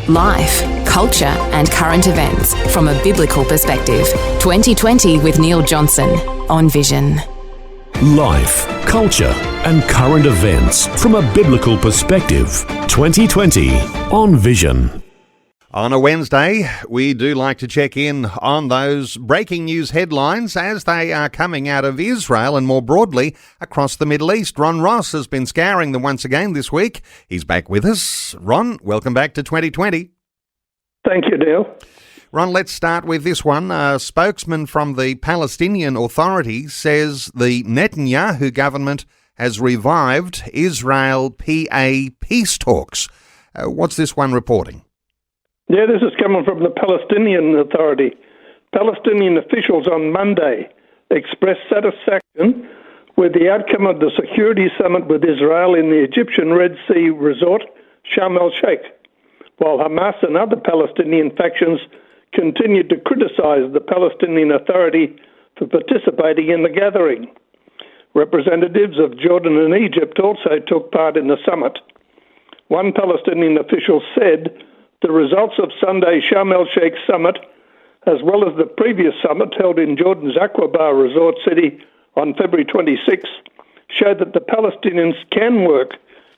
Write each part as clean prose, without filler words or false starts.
Life, culture and current events from a biblical perspective. 2020 with Neil Johnson on Vision. Life, culture and current events from a biblical perspective. 2020 on Vision. On a Wednesday, we do like to check in on those breaking news headlines as they are coming out of Israel and more broadly across the Middle East. Ron Ross has been scouring them once again this week. He's back with us. Ron, welcome back to 2020. Thank you, Neil. Ron, let's start with this one. A spokesman from the Palestinian Authority says the Netanyahu government has revived Israel-PA peace talks. What's this one reporting? Yeah, this is coming from the Palestinian Authority. Palestinian officials on Monday expressed satisfaction with the outcome of the security summit with Israel in the Egyptian Red Sea resort, Sharm el-Sheikh, while Hamas and other Palestinian factions continued to criticize the Palestinian Authority for participating in the gathering. Representatives of Jordan and Egypt also took part in the summit. One Palestinian official said the results of Sunday's Sharm el-Sheikh summit, as well as the previous summit held in Jordan's Aqaba resort city on February 26, showed that the Palestinians can work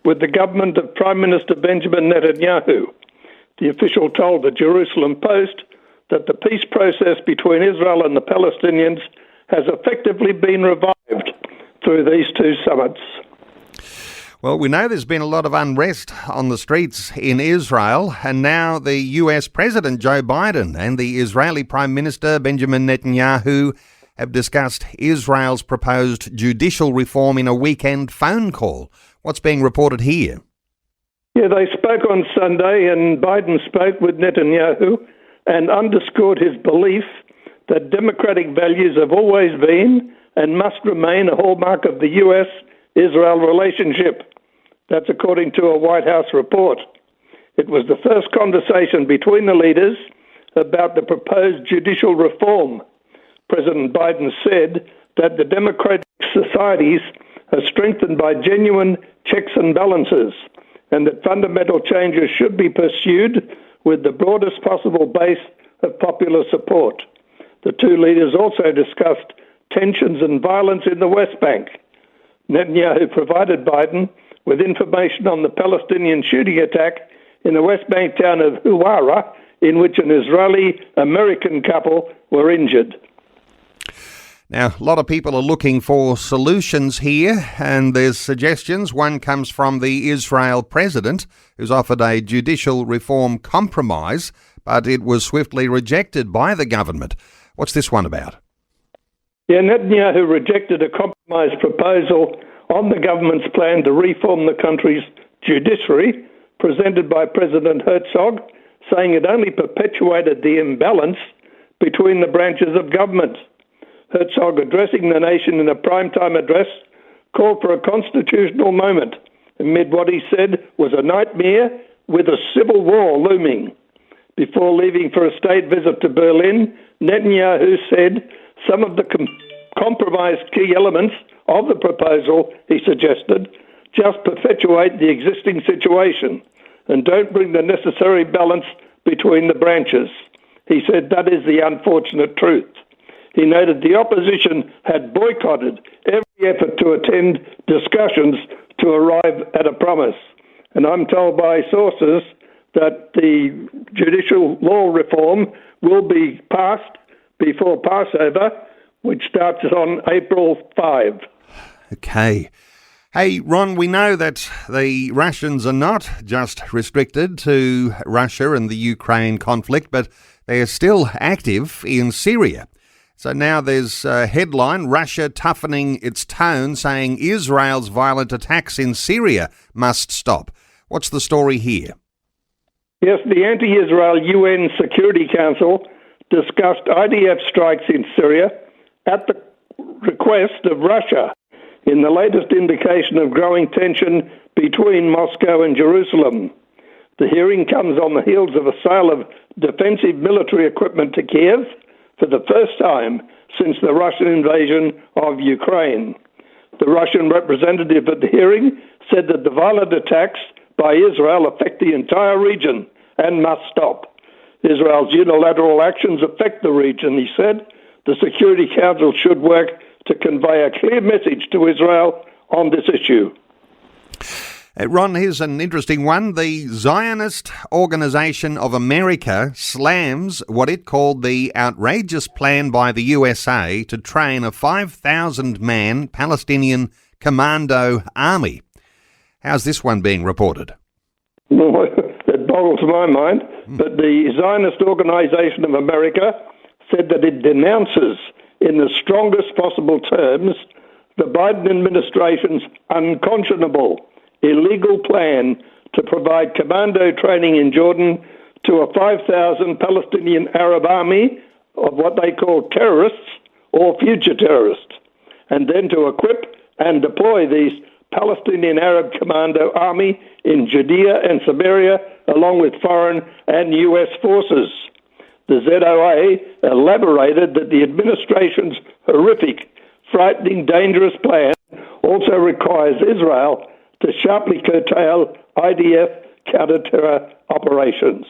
with the government of Prime Minister Benjamin Netanyahu. The official told the Jerusalem Post that the peace process between Israel and the Palestinians has effectively been revived through these two summits. Well, we know there's been a lot of unrest on the streets in Israel, and now the US President Joe Biden and the Israeli Prime Minister Benjamin Netanyahu have discussed Israel's proposed judicial reform in a weekend phone call. What's being reported here? Yeah, they spoke on Sunday, and Biden spoke with Netanyahu and underscored his belief that democratic values have always been and must remain a hallmark of the US-Israel relationship. That's according to a White House report. It was the first conversation between the leaders about the proposed judicial reform. President Biden said that the democratic societies are strengthened by genuine checks and balances, and that fundamental changes should be pursued with the broadest possible base of popular support. The two leaders also discussed tensions and violence in the West Bank. Netanyahu provided Biden with information on the Palestinian shooting attack in the West Bank town of Huwara, in which an Israeli-American couple were injured. Now, a lot of people are looking for solutions here, and there's suggestions. One comes from the Israel president, who's offered a judicial reform compromise, but it was swiftly rejected by the government. What's this one about? Yeah, Netanyahu rejected a compromise proposal on the government's plan to reform the country's judiciary, presented by President Herzog, saying it only perpetuated the imbalance between the branches of government. Herzog, addressing the nation in a primetime address, called for a constitutional moment amid what he said was a nightmare with a civil war looming. Before leaving for a state visit to Berlin, Netanyahu said some of the compromised key elements of the proposal, he suggested, just perpetuate the existing situation and don't bring the necessary balance between the branches. He said that is the unfortunate truth. He noted the opposition had boycotted every effort to attend discussions to arrive at a promise. And I'm told by sources that the judicial law reform will be passed before Passover, which starts on April 5. Okay. Hey, Ron, we know that the Russians are not just restricted to Russia and the Ukraine conflict, but they are still active in Syria. So now there's a headline, Russia toughening its tone, saying Israel's violent attacks in Syria must stop. What's the story here? Yes, the anti-Israel UN Security Council discussed IDF strikes in Syria at the request of Russia in the latest indication of growing tension between Moscow and Jerusalem. The hearing comes on the heels of a sale of defensive military equipment to Kiev for the first time since the Russian invasion of Ukraine. The Russian representative at the hearing said that the violent attacks by Israel affect the entire region and must stop. Israel's unilateral actions affect the region, he said. The Security Council should work to convey a clear message to Israel on this issue. Ron, here's an interesting one. The Zionist Organization of America slams what it called the outrageous plan by the USA to train a 5,000-man Palestinian commando army. How's this one being reported? Well, it boggles my mind, but the Zionist Organization of America said that it denounces in the strongest possible terms the Biden administration's unconscionable, illegal plan to provide commando training in Jordan to a 5,000 Palestinian Arab army of what they call terrorists or future terrorists, and then to equip and deploy these Palestinian Arab Commando Army in Judea and Samaria, along with foreign and US forces. The ZOA elaborated that the administration's horrific, frightening, dangerous plan also requires Israel to sharply curtail IDF counter-terror operations.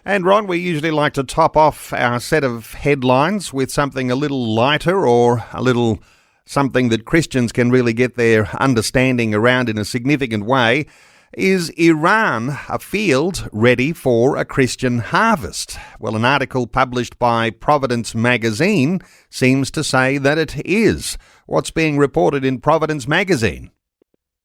And Ron, we usually like to top off our set of headlines with something a little lighter or a little something that Christians can really get their understanding around in a significant way. Is Iran a field ready for a Christian harvest? Well, an article published by Providence magazine seems to say that it is. What's being reported in Providence magazine?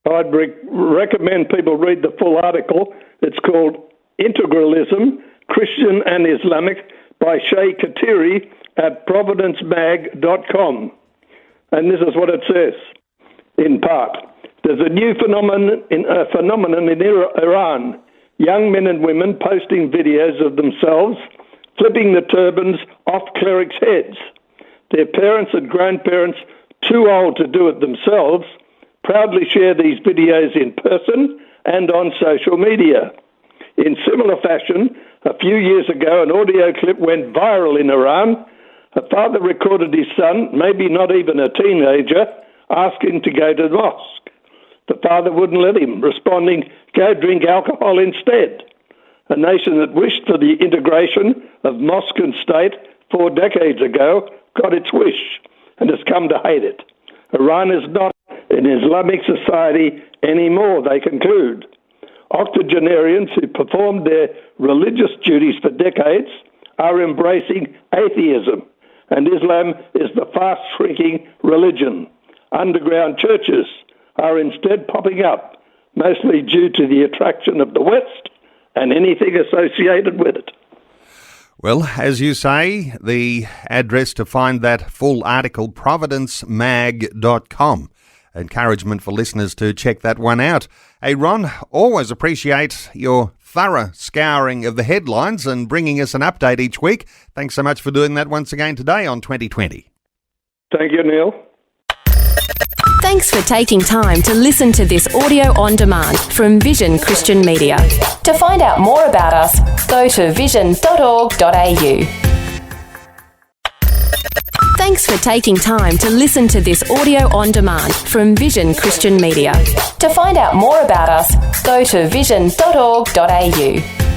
I'd recommend people read the full article. It's called Integralism, Christian and Islamic by Shay Kateri at providencemag.com. And this is what it says, in part. There's a new phenomenon in Iran. Young men and women posting videos of themselves flipping the turbans off clerics' heads. Their parents and grandparents, too old to do it themselves, proudly share these videos in person and on social media. In similar fashion, a few years ago, an audio clip went viral in Iran. A father recorded his son, maybe not even a teenager, asking to go to the mosque. The father wouldn't let him, responding, "Go drink alcohol instead." A nation that wished for the integration of mosque and state 4 decades ago got its wish and has come to hate it. Iran is not an Islamic society anymore, they conclude. Octogenarians who performed their religious duties for decades are embracing atheism, and Islam is the fast-shrinking religion. Underground churches are instead popping up, mostly due to the attraction of the West and anything associated with it. Well, as you say, the address to find that full article, providencemag.com. Encouragement for listeners to check that one out. Hey, Ron, always appreciate your thorough scouring of the headlines and bringing us an update each week. Thanks so much for doing that once again today on 2020. Thank you, Neil. Thanks for taking time to listen to this audio on demand from Vision Christian Media. To find out more about us, go to vision.org.au. Thanks for taking time to listen to this audio on demand from Vision Christian Media. To find out more about us, go to vision.org.au.